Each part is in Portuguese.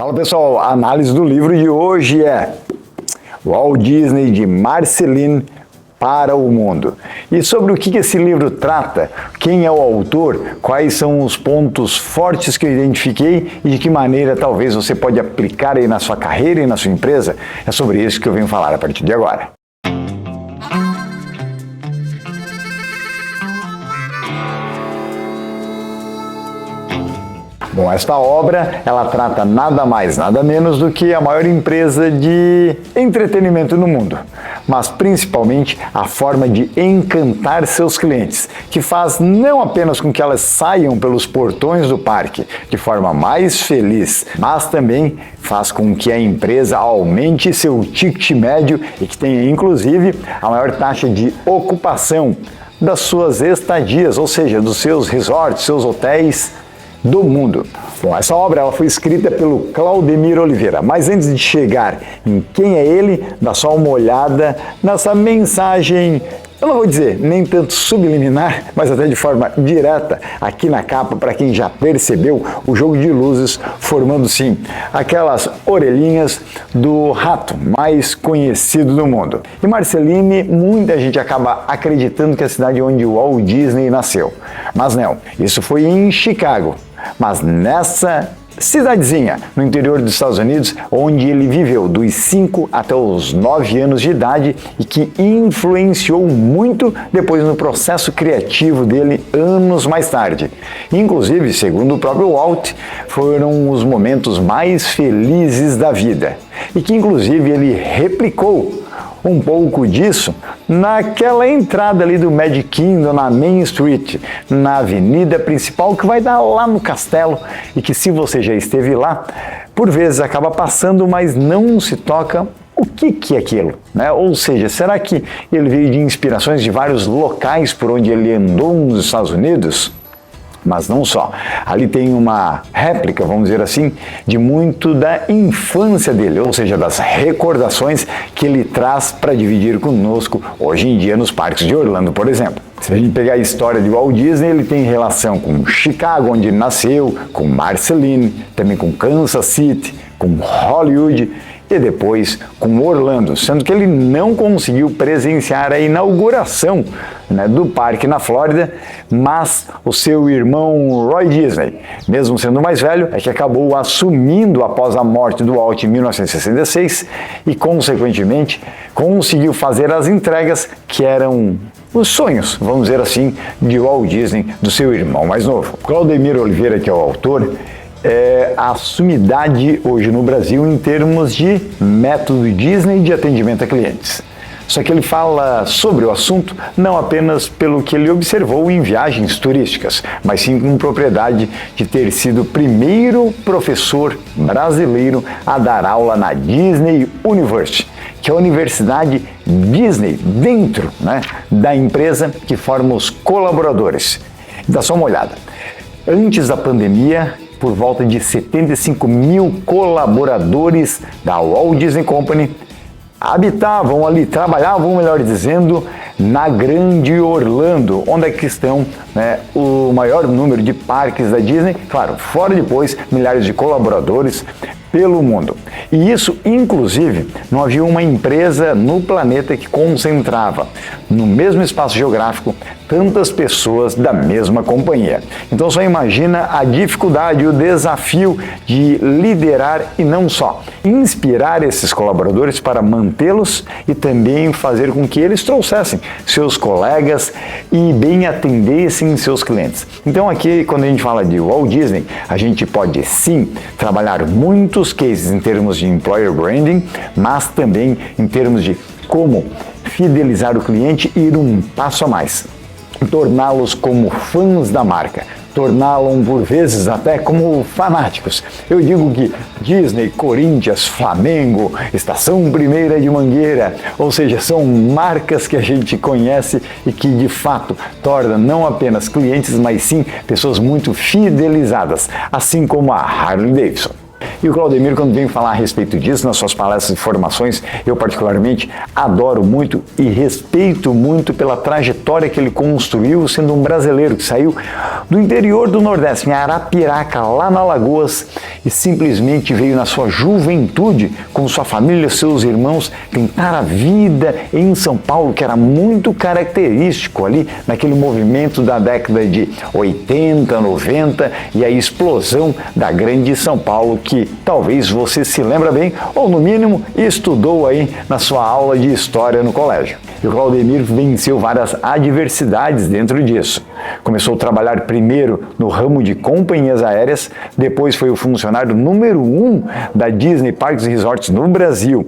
Fala pessoal, a análise do livro de hoje é Walt Disney de Marceline para o Mundo. E sobre o que esse livro trata, quem é o autor, quais são os pontos fortes que eu identifiquei e de que maneira talvez você pode aplicar aí na sua carreira e na sua empresa, é sobre isso que eu venho falar a partir de agora. Bom, esta obra, ela trata nada mais, nada menos do que a maior empresa de entretenimento no mundo, mas principalmente a forma de encantar seus clientes, que faz não apenas com que elas saiam pelos portões do parque de forma mais feliz, mas também faz com que a empresa aumente seu ticket médio e que tenha inclusive a maior taxa de ocupação das suas estadias, ou seja, dos seus resorts, seus hotéis do mundo. Bom, essa obra ela foi escrita pelo Claudemir Oliveira, mas antes de chegar em quem é ele, dá só uma olhada nessa mensagem, eu não vou dizer nem tanto subliminar, mas até de forma direta aqui na capa, para quem já percebeu o jogo de luzes formando sim aquelas orelhinhas do rato mais conhecido do mundo. E Marceline, muita gente acaba acreditando que é a cidade onde o Walt Disney nasceu, mas não, isso foi em Chicago. Mas nessa cidadezinha no interior dos Estados Unidos, onde ele viveu dos 5 até os 9 anos de idade e que influenciou muito depois no processo criativo dele anos mais tarde. Inclusive, segundo o próprio Walt, foram os momentos mais felizes da vida e que inclusive ele replicou um pouco disso naquela entrada ali do Magic Kingdom na Main Street, na avenida principal que vai dar lá no castelo e que, se você já esteve lá, por vezes acaba passando, mas não se toca o que é aquilo, né? Ou seja, será que ele veio de inspirações de vários locais por onde ele andou nos Estados Unidos? Mas não só. Ali tem uma réplica, vamos dizer assim, de muito da infância dele, ou seja, das recordações que ele traz para dividir conosco hoje em dia nos parques de Orlando, por exemplo. Se a gente pegar a história de Walt Disney, ele tem relação com Chicago, onde ele nasceu, com Marceline, também com Kansas City, com Hollywood e depois com Orlando, sendo que ele não conseguiu presenciar a inauguração, né, do parque na Flórida, mas o seu irmão Roy Disney, mesmo sendo mais velho, é que acabou assumindo após a morte do Walt em 1966 e, consequentemente, conseguiu fazer as entregas que eram os sonhos, vamos dizer assim, de Walt Disney, do seu irmão mais novo. Claudemir Oliveira, que é o autor, é a sumidade hoje no Brasil em termos de método Disney de atendimento a clientes. Só que ele fala sobre o assunto não apenas pelo que ele observou em viagens turísticas, mas sim com propriedade de ter sido o primeiro professor brasileiro a dar aula na Disney University, que é a universidade Disney dentro, né, da empresa que forma os colaboradores. Dá só uma olhada. Antes da pandemia, por volta de 75 mil colaboradores da Walt Disney Company habitavam ali, trabalhavam, melhor dizendo, na Grande Orlando, onde é que estão, né, o maior número de parques da Disney, claro, fora depois milhares de colaboradores pelo mundo. E isso, inclusive, não havia uma empresa no planeta que concentrava no mesmo espaço geográfico tantas pessoas da mesma companhia. Então só imagina a dificuldade, o desafio de liderar e não só inspirar esses colaboradores para mantê-los e também fazer com que eles trouxessem seus colegas e bem atendessem seus clientes. Então aqui, quando a gente fala de Walt Disney, a gente pode sim trabalhar muitos cases em termos de employer branding, mas também em termos de como fidelizar o cliente e ir um passo a mais. Torná-los como fãs da marca, torná-los por vezes até como fanáticos. Eu digo que Disney, Corinthians, Flamengo, Estação Primeira de Mangueira, ou seja, são marcas que a gente conhece e que de fato tornam não apenas clientes, mas sim pessoas muito fidelizadas, assim como a Harley Davidson. E o Claudemir, quando vem falar a respeito disso nas suas palestras e formações, eu particularmente adoro muito e respeito muito pela trajetória que ele construiu sendo um brasileiro que saiu do interior do Nordeste, em Arapiraca, lá na Alagoas, e simplesmente veio na sua juventude, com sua família, seus irmãos, tentar a vida em São Paulo, que era muito característico ali naquele movimento da década de 80, 90 e a explosão da grande São Paulo, que talvez você se lembra bem, ou no mínimo estudou aí na sua aula de história no colégio. E o Claudemir venceu várias adversidades dentro disso. Começou a trabalhar primeiro no ramo de companhias aéreas, depois foi o funcionário número 1 da Disney Parks e Resorts no Brasil,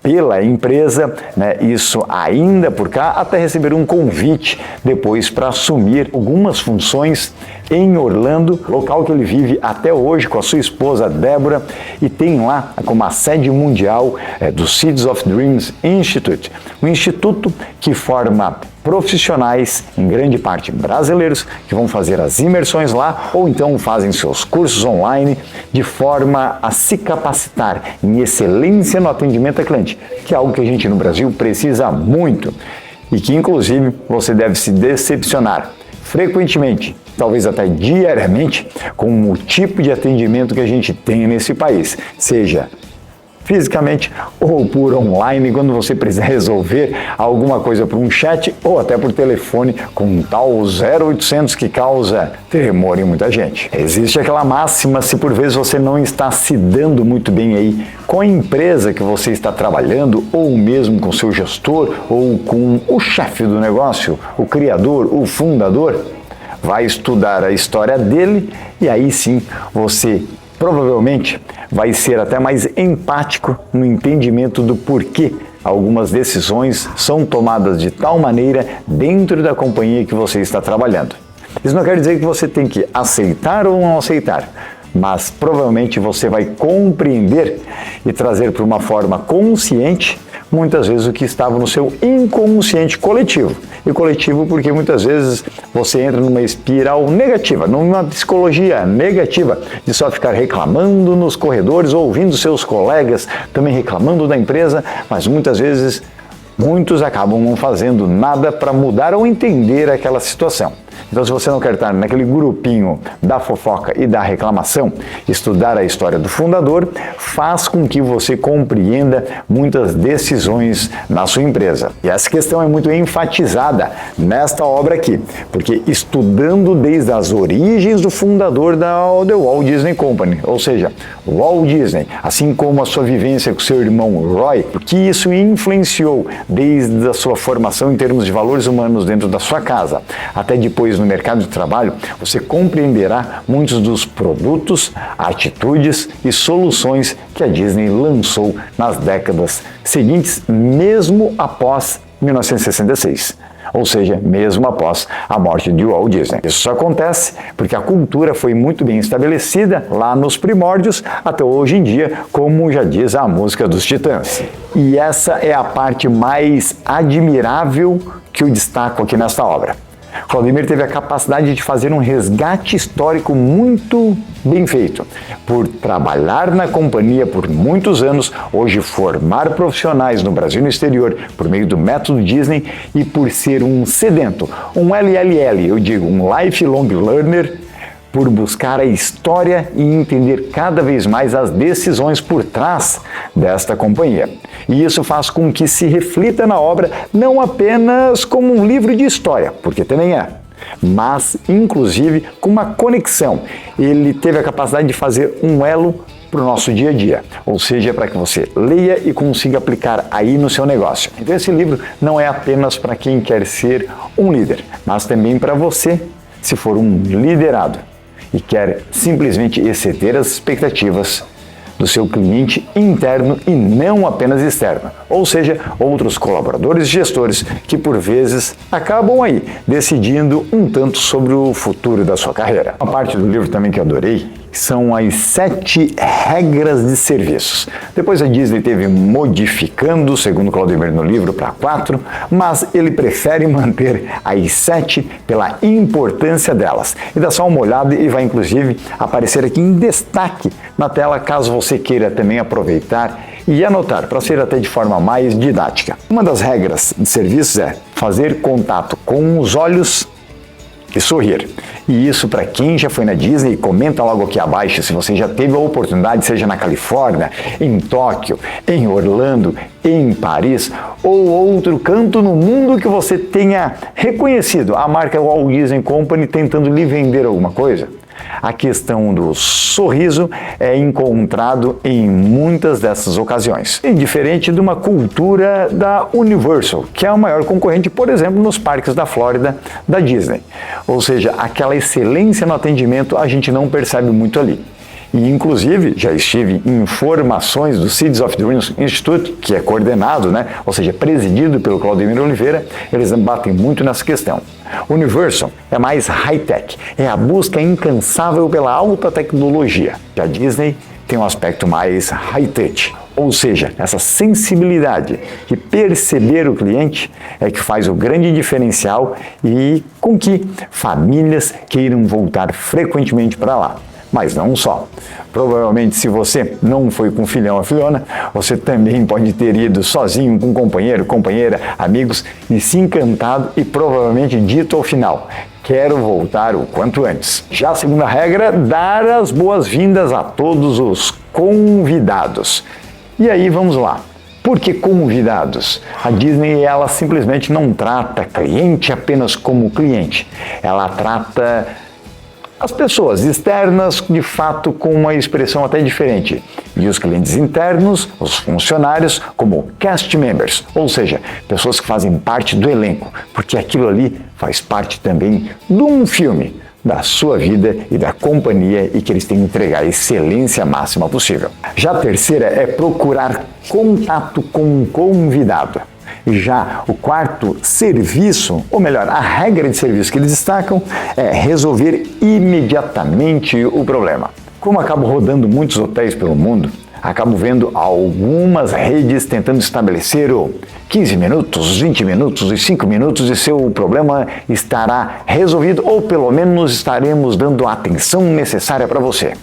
pela empresa, né, isso ainda por cá, até receber um convite depois para assumir algumas funções em Orlando, local que ele vive até hoje com a sua esposa Débora, e tem lá como a sede mundial do Seeds of Dreams Institute, um instituto que forma profissionais, em grande parte brasileiros, que vão fazer as imersões lá ou então fazem seus cursos online de forma a se capacitar em excelência no atendimento a cliente, que é algo que a gente no Brasil precisa muito e que inclusive você deve se decepcionar frequentemente, talvez até diariamente, com o tipo de atendimento que a gente tem nesse país, seja fisicamente ou por online, quando você precisa resolver alguma coisa por um chat ou até por telefone com um tal 0800 que causa tremor em muita gente. Existe aquela máxima, se por vezes você não está se dando muito bem aí com a empresa que você está trabalhando, ou mesmo com seu gestor, ou com o chefe do negócio, o criador, o fundador, vai estudar a história dele e aí sim você provavelmente vai ser até mais empático no entendimento do porquê algumas decisões são tomadas de tal maneira dentro da companhia que você está trabalhando. Isso não quer dizer que você tem que aceitar ou não aceitar, mas provavelmente você vai compreender e trazer para uma forma consciente muitas vezes o que estava no seu inconsciente coletivo. E coletivo porque muitas vezes você entra numa espiral negativa, numa psicologia negativa, de só ficar reclamando nos corredores, ouvindo seus colegas também reclamando da empresa, mas muitas vezes muitos acabam não fazendo nada para mudar ou entender aquela situação. Então, se você não quer estar naquele grupinho da fofoca e da reclamação, estudar a história do fundador faz com que você compreenda muitas decisões na sua empresa. E essa questão é muito enfatizada nesta obra aqui, porque estudando desde as origens do fundador da The Walt Disney Company, ou seja, Walt Disney, assim como a sua vivência com seu irmão Roy, que isso influenciou desde a sua formação em termos de valores humanos dentro da sua casa, até depois no mercado de trabalho, você compreenderá muitos dos produtos, atitudes e soluções que a Disney lançou nas décadas seguintes, mesmo após 1966. Ou seja, mesmo após a morte de Walt Disney. Isso só acontece porque a cultura foi muito bem estabelecida lá nos primórdios até hoje em dia, como já diz a música dos Titãs. E essa é a parte mais admirável que eu destaco aqui nesta obra. Claudemir teve a capacidade de fazer um resgate histórico muito bem feito. Por trabalhar na companhia por muitos anos, hoje formar profissionais no Brasil e no exterior por meio do método Disney e por ser um sedento, um LLL, eu digo, um lifelong learner, por buscar a história e entender cada vez mais as decisões por trás desta companhia. E isso faz com que se reflita na obra não apenas como um livro de história, porque também é, mas inclusive com uma conexão. Ele teve a capacidade de fazer um elo para o nosso dia a dia, ou seja, para que você leia e consiga aplicar aí no seu negócio. Então esse livro não é apenas para quem quer ser um líder, mas também para você, se for um liderado e quer simplesmente exceder as expectativas do seu cliente interno e não apenas externo, ou seja, outros colaboradores e gestores que por vezes acabam aí decidindo um tanto sobre o futuro da sua carreira. Uma parte do livro também que eu adorei que são as 7 regras de serviços. Depois a Disney teve modificando, segundo Claudemir no livro, para 4, mas ele prefere manter as 7 pela importância delas. E dá só uma olhada e vai inclusive aparecer aqui em destaque na tela, caso você queira também aproveitar e anotar, para ser até de forma mais didática. Uma das regras de serviços é fazer contato com os olhos e sorrir. E isso, para quem já foi na Disney, comenta logo aqui abaixo se você já teve a oportunidade, seja na Califórnia, em Tóquio, em Orlando, em Paris ou outro canto no mundo que você tenha reconhecido a marca Walt Disney Company tentando lhe vender alguma coisa. A questão do sorriso é encontrado em muitas dessas ocasiões. E diferente de uma cultura da Universal, que é a maior concorrente, por exemplo, nos parques da Flórida da Disney. Ou seja, aquela excelência no atendimento a gente não percebe muito ali. E, inclusive, já estive em formações do Seeds of Dreams Institute, que é coordenado, ou seja, presidido pelo Claudemir Oliveira, eles batem muito nessa questão. Universal é mais high-tech, é a busca incansável pela alta tecnologia. Já a Disney tem um aspecto mais high-touch, ou seja, essa sensibilidade de perceber o cliente é que faz o grande diferencial e com que famílias queiram voltar frequentemente para lá. Mas não só. Provavelmente, se você não foi com filhão ou filhona, você também pode ter ido sozinho, com companheiro, companheira, amigos, e se encantado e provavelmente dito ao final: quero voltar o quanto antes. Já a segunda regra, dar as boas-vindas a todos os convidados. E aí, vamos lá. Por que convidados? A Disney, ela simplesmente não trata cliente apenas como cliente. Ela trata as pessoas externas, de fato, com uma expressão até diferente. E os clientes internos, os funcionários, como cast members, ou seja, pessoas que fazem parte do elenco, porque aquilo ali faz parte também de um filme, da sua vida e da companhia, e que eles têm que entregar a excelência máxima possível. Já a terceira é procurar contato com o convidado. Já o quarto serviço, ou melhor, a regra de serviço que eles destacam é resolver imediatamente o problema. Como acabo rodando muitos hotéis pelo mundo, acabo vendo algumas redes tentando estabelecer o 15 minutos, 20 minutos e 5 minutos e seu problema estará resolvido, ou pelo menos estaremos dando a atenção necessária para você.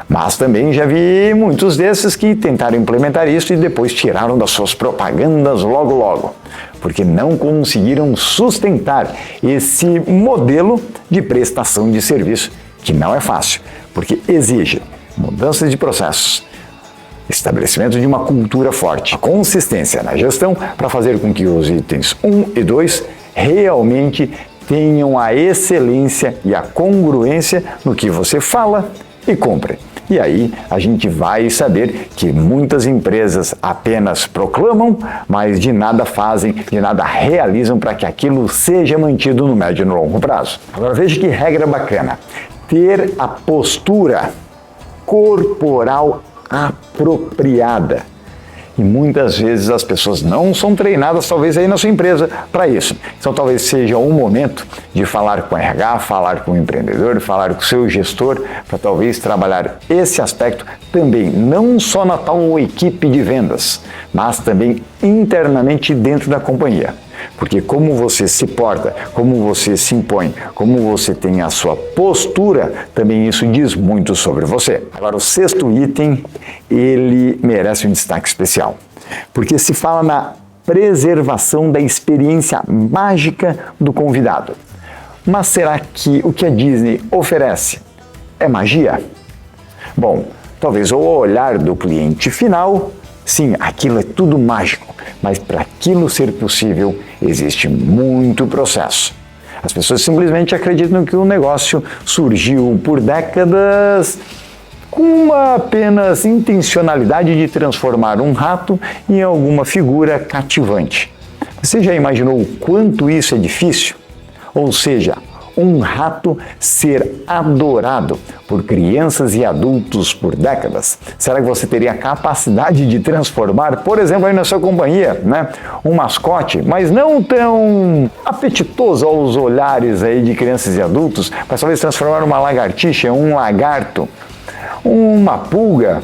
Mas também já vi muitos desses que tentaram implementar isso e depois tiraram das suas propagandas logo, porque não conseguiram sustentar esse modelo de prestação de serviço, que não é fácil, porque exige mudanças de processos, estabelecimento de uma cultura forte, consistência na gestão para fazer com que os itens 1 e 2 realmente tenham a excelência e a congruência no que você fala e cumpre. E aí a gente vai saber que muitas empresas apenas proclamam, mas de nada fazem, de nada realizam para que aquilo seja mantido no médio e no longo prazo. Agora veja que regra bacana. Ter a postura corporal apropriada. E muitas vezes as pessoas não são treinadas, talvez aí na sua empresa, para isso. Então talvez seja um momento de falar com o RH, falar com o empreendedor, falar com o seu gestor, para talvez trabalhar esse aspecto também, não só na tal equipe de vendas, mas também internamente dentro da companhia. Porque como você se porta, como você se impõe, como você tem a sua postura, também isso diz muito sobre você. Agora, o sexto item, ele merece um destaque especial. Porque se fala na preservação da experiência mágica do convidado. Mas será que o que a Disney oferece é magia? Bom, talvez o olhar do cliente final, sim, aquilo é tudo mágico, mas para aquilo ser possível, existe muito processo. As pessoas simplesmente acreditam que o negócio surgiu por décadas com uma apenas intencionalidade de transformar um rato em alguma figura cativante. Você já imaginou o quanto isso é difícil? Ou seja, um rato ser adorado por crianças e adultos por décadas? Será que você teria a capacidade de transformar, por exemplo, aí na sua companhia, um mascote, mas não tão apetitoso aos olhares aí de crianças e adultos, mas talvez transformar uma lagartixa, um lagarto, uma pulga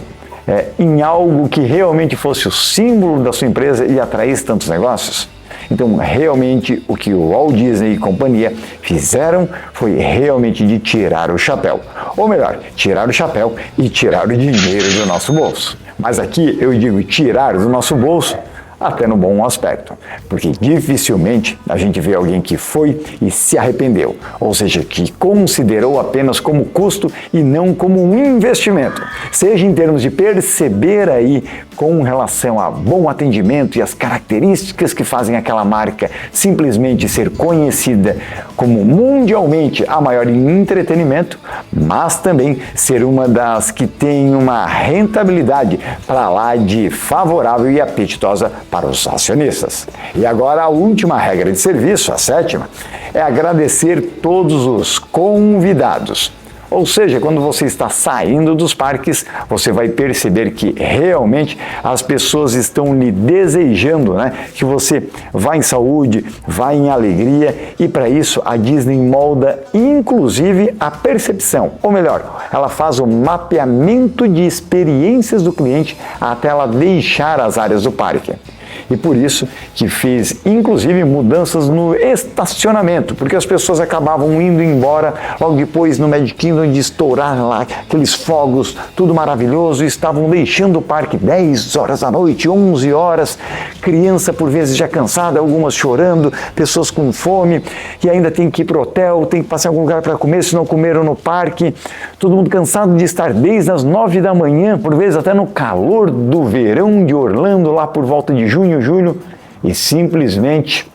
em algo que realmente fosse o símbolo da sua empresa e atraísse tantos negócios? Então, realmente, o que o Walt Disney e companhia fizeram foi realmente de tirar o chapéu. Ou melhor, tirar o chapéu e tirar o dinheiro do nosso bolso. Mas aqui eu digo tirar do nosso bolso até no bom aspecto, porque dificilmente a gente vê alguém que foi e se arrependeu, ou seja, que considerou apenas como custo e não como um investimento, seja em termos de perceber aí com relação a bom atendimento e as características que fazem aquela marca simplesmente ser conhecida como mundialmente a maior em entretenimento, mas também ser uma das que tem uma rentabilidade para lá de favorável e apetitosa para os acionistas. E agora a última regra de serviço, a sétima, é agradecer todos os convidados. Ou seja, quando você está saindo dos parques, você vai perceber que realmente as pessoas estão lhe desejando, que você vá em saúde, vá em alegria, e para isso a Disney molda inclusive a percepção, ou melhor, ela faz o mapeamento de experiências do cliente até ela deixar as áreas do parque. E por isso que fez, inclusive, mudanças no estacionamento, porque as pessoas acabavam indo embora logo depois no Magic Kingdom de estourar lá aqueles fogos, tudo maravilhoso, e estavam deixando o parque 10 horas da noite, 11 horas, criança por vezes já cansada, algumas chorando, pessoas com fome, e ainda tem que ir para o hotel, tem que passar em algum lugar para comer, se não comeram no parque, todo mundo cansado de estar desde as 9 da manhã, por vezes até no calor do verão de Orlando, lá por volta de junho, julho, e simplesmente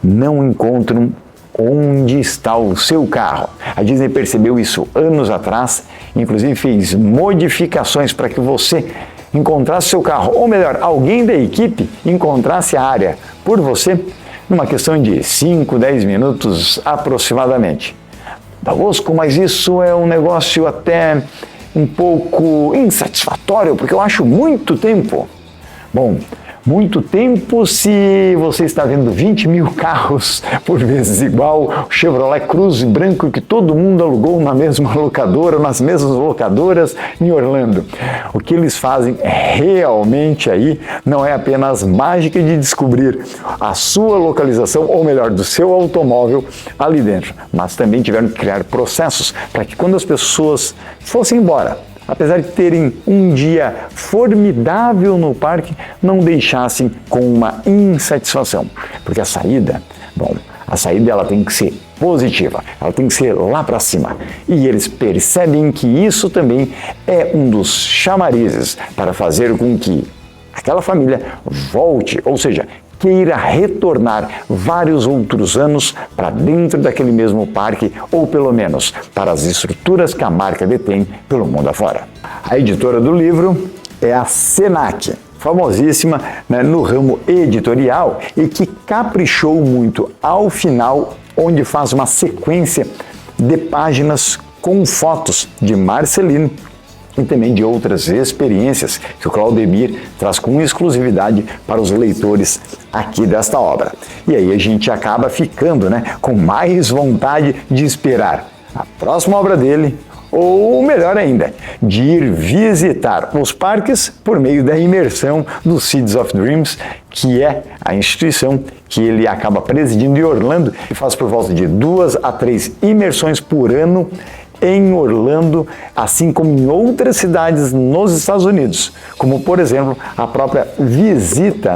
não encontram onde está o seu carro. A Disney percebeu isso anos atrás, inclusive fez modificações para que você encontrasse seu carro, ou melhor, alguém da equipe encontrasse a área por você, numa questão de 5, 10 minutos aproximadamente. Bosco, mas isso é um negócio até um pouco insatisfatório, porque eu acho muito tempo. Bom, muito tempo se você está vendo 20 mil carros por vezes igual, o Chevrolet Cruze branco que todo mundo alugou na mesma locadora, nas mesmas locadoras em Orlando. O que eles fazem realmente aí não é apenas mágica de descobrir a sua localização, ou melhor, do seu automóvel ali dentro, mas também tiveram que criar processos para que quando as pessoas fossem embora, apesar de terem um dia formidável no parque, não deixassem com uma insatisfação. Porque a saída ela tem que ser positiva, ela tem que ser lá para cima. E eles percebem que isso também é um dos chamarizes para fazer com que aquela família volte, ou seja, queira retornar vários outros anos para dentro daquele mesmo parque, ou pelo menos para as estruturas que a marca detém pelo mundo afora. A editora do livro é a Senac, famosíssima no ramo editorial e que caprichou muito ao final, onde faz uma sequência de páginas com fotos de Marceline e também de outras experiências que o Claudemir traz com exclusividade para os leitores aqui desta obra. E aí a gente acaba ficando com mais vontade de esperar a próxima obra dele, ou melhor ainda, de ir visitar os parques por meio da imersão do Seeds of Dreams, que é a instituição que ele acaba presidindo em Orlando e faz por volta de 2 a 3 imersões por ano em Orlando, assim como em outras cidades nos Estados Unidos, como por exemplo a própria Visita,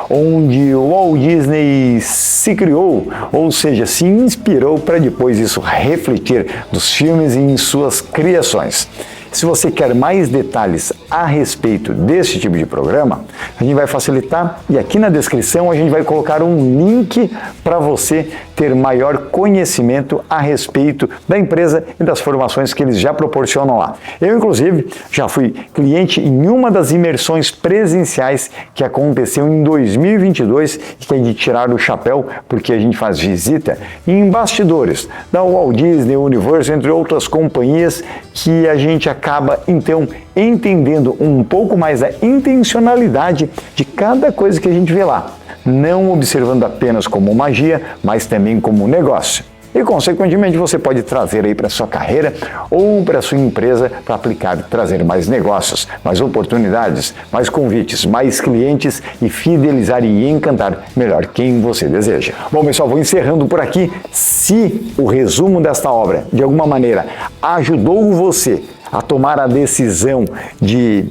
onde o Walt Disney se criou, ou seja, se inspirou para depois isso refletir nos filmes e em suas criações. Se você quer mais detalhes a respeito desse tipo de programa, a gente vai facilitar e aqui na descrição a gente vai colocar um link para você ter maior conhecimento a respeito da empresa e das formações que eles já proporcionam lá. Eu, inclusive, já fui cliente em uma das imersões presenciais que aconteceu em 2022 e que é de tirar o chapéu, porque a gente faz visita em bastidores da Walt Disney, Universal, entre outras companhias, que a gente acaba, então, entendendo um pouco mais a intencionalidade de cada coisa que a gente vê lá, não observando apenas como magia, mas também como negócio. e, consequentemente, você pode trazer aí para sua carreira ou para sua empresa para aplicar, trazer mais negócios, mais oportunidades, mais convites, mais clientes e fidelizar e encantar melhor quem você deseja. Bom, pessoal, vou encerrando por aqui. Se o resumo desta obra, de alguma maneira, ajudou você a tomar a decisão de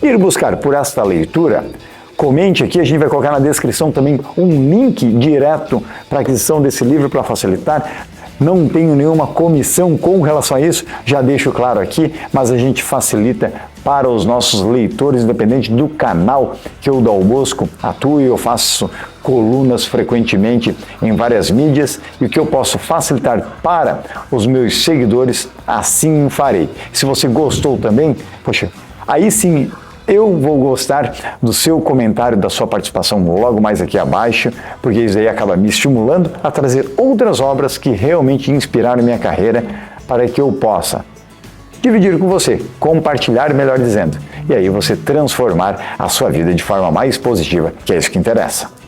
ir buscar por esta leitura, comente aqui, a gente vai colocar na descrição também um link direto para a aquisição desse livro para facilitar. Não tenho nenhuma comissão com relação a isso, já deixo claro aqui, mas a gente facilita para os nossos leitores, independente do canal que eu, Dal Bosco, atuo. Eu faço colunas frequentemente em várias mídias e o que eu posso facilitar para os meus seguidores, assim farei. Se você gostou também, poxa, aí sim eu vou gostar do seu comentário, da sua participação logo mais aqui abaixo, porque isso aí acaba me estimulando a trazer outras obras que realmente inspiraram minha carreira para que eu possa dividir com você, compartilhar, melhor dizendo, e aí você transformar a sua vida de forma mais positiva, que é isso que interessa.